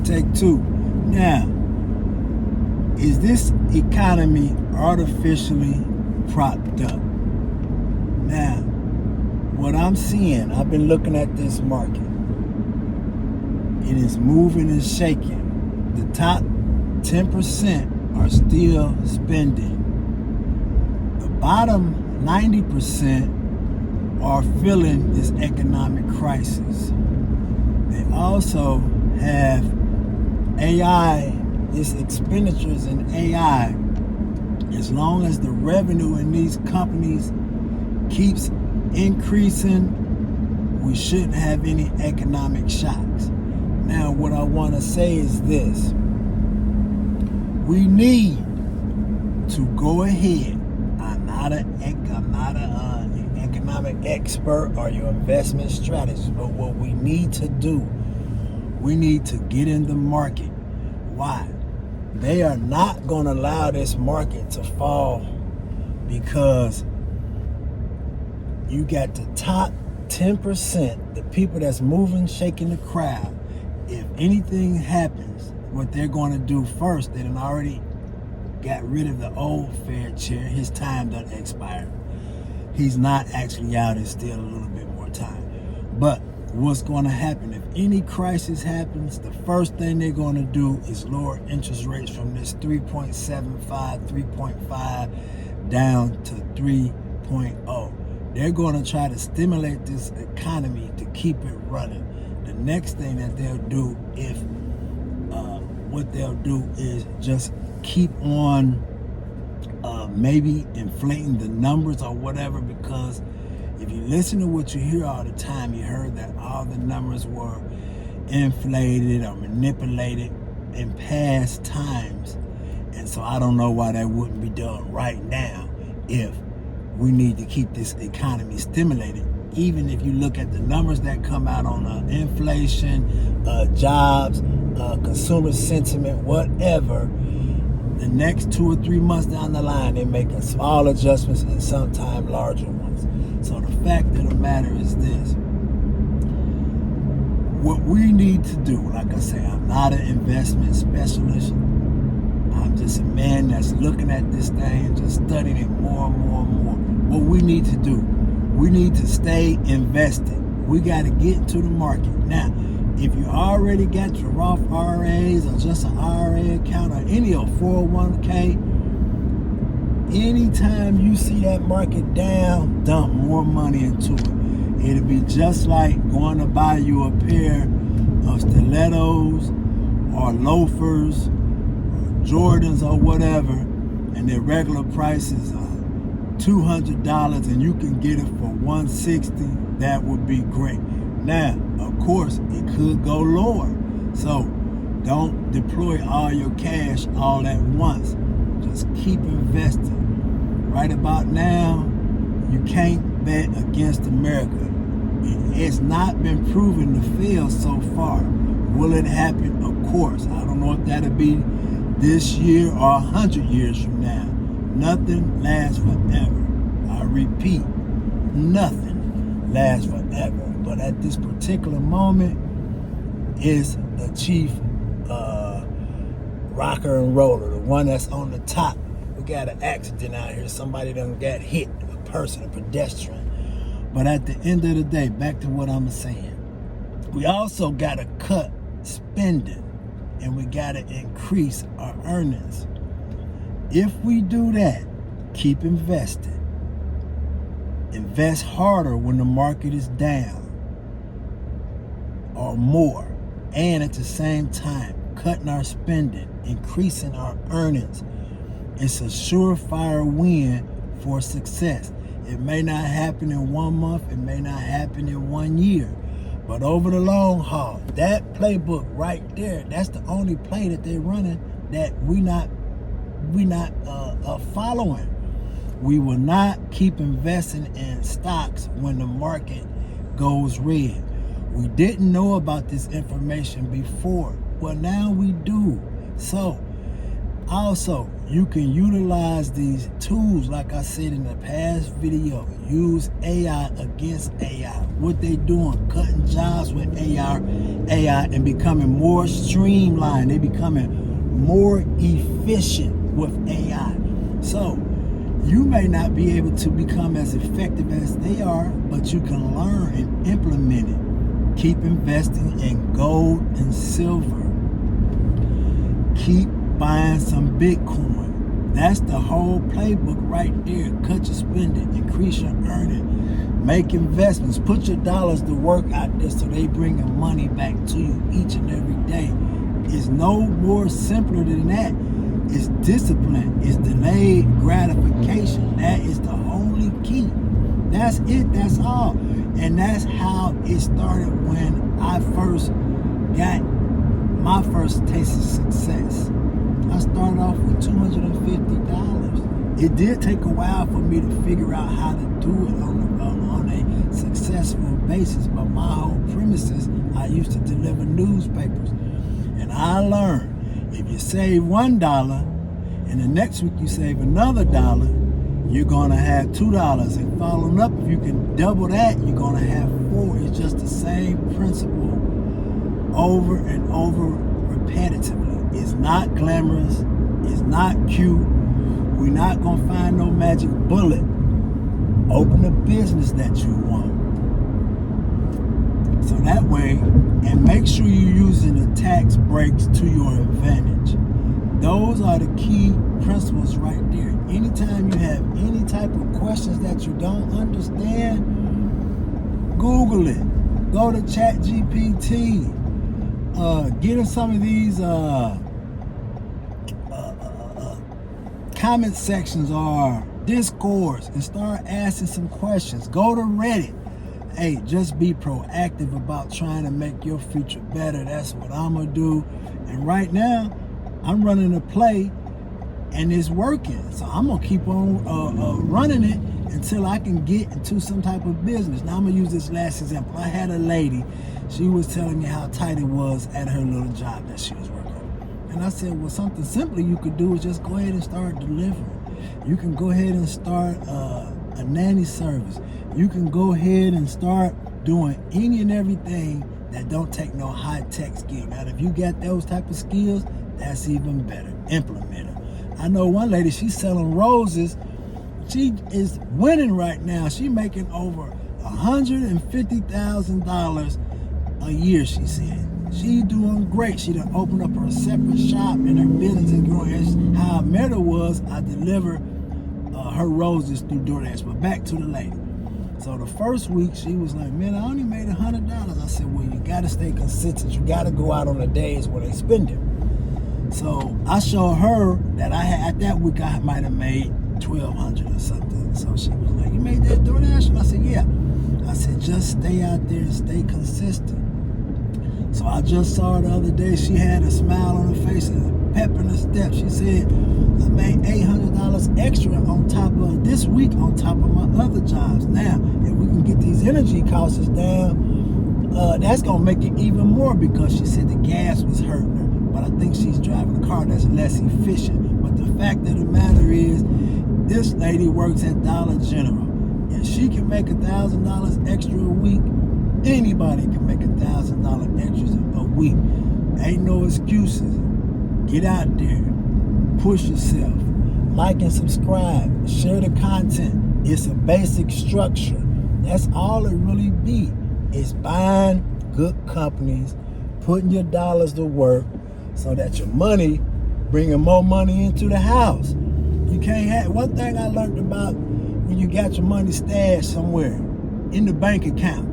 Take two. Now, is this economy artificially propped up? Now, what I'm seeing, I've been looking at this market. It is moving and shaking. The top 10% are still spending. The bottom 90% are feeling this economic crisis. They also have AI, this expenditures in AI. As long as the revenue in these companies keeps increasing, we shouldn't have any economic shocks. Now, what I want to say is this. We need to go ahead. I'm not an economic expert or your investment strategist, but what we need to do, we need to get in the market. Why? They are not going to allow this market to fall because you got the top 10%, the people that's moving, shaking the crowd. If anything happens, what they're going to do first, they done already got rid of the old Fed chair. His time done expired. He's not actually out. It's still a little bit more time. But what's going to happen? If any crisis happens, the first thing they're going to do is lower interest rates from this 3.75, 3.5 down to 3.0. They're going to try to stimulate this economy to keep it running. The next thing that they'll do, what they'll do is just keep on maybe inflating the numbers or whatever, because if you listen to what you hear all the time, you heard that all the numbers were inflated or manipulated in past times. And so I don't know why that wouldn't be done right now if we need to keep this economy stimulated. Even if you look at the numbers that come out on inflation, jobs, consumer sentiment, whatever, the next 2 or 3 months down the line, they're making small adjustments and sometimes larger ones. So the fact of the matter is this. What we need to do, like I say, I'm not an investment specialist. I'm just a man that's looking at this thing and just studying it more and more and more. What we need to do, we need to stay invested. We got to get into the market. Now, if you already got your Roth IRAs or just an IRA account or any of 401k, anytime you see that market down, dump more money into it. It'll be just like going to buy you a pair of stilettos or loafers or Jordans or whatever, and their regular price is $200 and you can get it for $160. That would be great. Now, of course, it could go lower. So don't deploy all your cash all at once. Just keep investing. Right about now, you can't bet against America. It's not been proven to fail so far. Will it happen? Of course. I don't know if that'll be this year or 100 years from now. Nothing lasts forever. I repeat, nothing lasts forever. But at this particular moment, is the chief rocker and roller, the one that's on the top. We got an accident out here. Somebody done got hit, a person, a pedestrian. But at the end of the day, back to what I'm saying, we also got to cut spending and we got to increase our earnings. If we do that, keep investing. Invest harder when the market is down or more. And at the same time, cutting our spending, increasing our earnings. It's a surefire win for success. It may not happen in 1 month, it may not happen in 1 year, but over the long haul, that playbook right there, that's the only play that they're running that we not following. We will not keep investing in stocks when the market goes red. We didn't know about this information before. Well, now we do. So Also, you can utilize these tools, like I said in the past video. Use AI against AI. What they doing, cutting jobs with AI and becoming more streamlined. They becoming more efficient with AI. So, you may not be able to become as effective as they are, but you can learn and implement it. Keep investing in gold and silver. Keep buying some Bitcoin. That's the whole playbook right there. Cut your spending, increase your earning, make investments, put your dollars to work out there so they bring your money back to you each and every day. It's no more simpler than that. It's discipline. It's delayed gratification. That is the only key. That's it. That's all. And that's how it started when I first got my first taste of success. I started off with $250. It did take a while for me to figure out how to do it on a successful basis, but my whole premise is I used to deliver newspapers. And I learned, if you save $1 and the next week you save another $1, you're gonna have $2. And following up, if you can double that, you're gonna have $4. It's just the same principle over and over repetitively. It's not glamorous. It's not cute. We're not gonna find no magic bullet. Open a business that you want. So that way, and make sure you're using the tax breaks to your advantage. Those are the key principles right there. Anytime you have any type of questions that you don't understand, Google it. Go to ChatGPT. Get in some of these comment sections or Discords and start asking some questions. Go to Reddit. Hey, just be proactive about trying to make your future better. That's what I'm gonna do. And right now, I'm running a play and it's working. So I'm gonna keep on running it until I can get into some type of business. Now I'm gonna use this last example. I had a lady, she was telling me how tight it was at her little job that she was working. And I said, well, something simple you could do is just go ahead and start delivering. You can go ahead and start a nanny service. You can go ahead and start doing any and everything that don't take no high-tech skill. Now, if you got those type of skills, that's even better. Implement them. I know one lady, she's selling roses. She is winning right now. She's making over $150,000 a year, she said. She doing great. She done opened up her separate shop and her business is growing. How I met her was I delivered her roses through DoorDash. But back to the lady. So the first week she was like, man, I only made $100. I said, well, you got to stay consistent. You got to go out on the days where they spend it. So I showed her that I had, at that week I might have made $1,200 or something. So she was like, you made that DoorDash? And I said, yeah. I said, just stay out there and stay consistent. So I just saw her the other day. She had a smile on her face and a pep in her step. She said, I made $800 extra on top of this week on top of my other jobs. Now, if we can get these energy costs down, that's going to make it even more because she said the gas was hurting her. But I think she's driving a car that's less efficient. But the fact of the matter is, this lady works at Dollar General. And she can make $1,000 extra a week. Anybody can make $1,000 extras a week. Ain't no excuses. Get out there. Push yourself. Like and subscribe. Share the content. It's a basic structure. That's all it really be. It's buying good companies, putting your dollars to work so that your money, bringing more money into the house. You can't have, one thing I learned about when you got your money stashed somewhere in the bank account.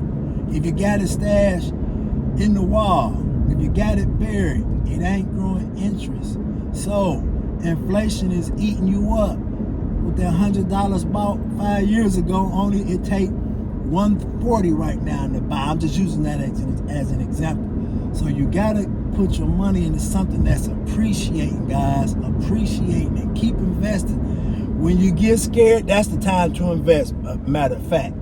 If you got it stashed in the wall, if you got it buried, it ain't growing interest. So inflation is eating you up. With that $100 bought 5 years ago, only it take $140 right now to buy. I'm just using that as an example. So you gotta put your money into something that's appreciating, guys. Appreciating and keep investing. When you get scared, that's the time to invest, matter of fact.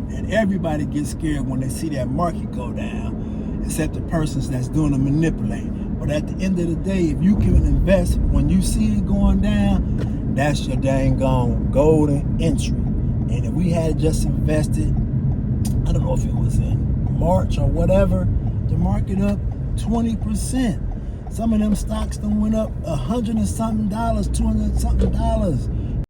And everybody gets scared when they see that market go down, except the persons that's doing the manipulating. But at the end of the day, if you can invest when you see it going down, that's your dang gone golden entry. And if we had just invested, I don't know if it was in March or whatever, the market up 20%. Some of them stocks done went up $100 and something, $200 and something.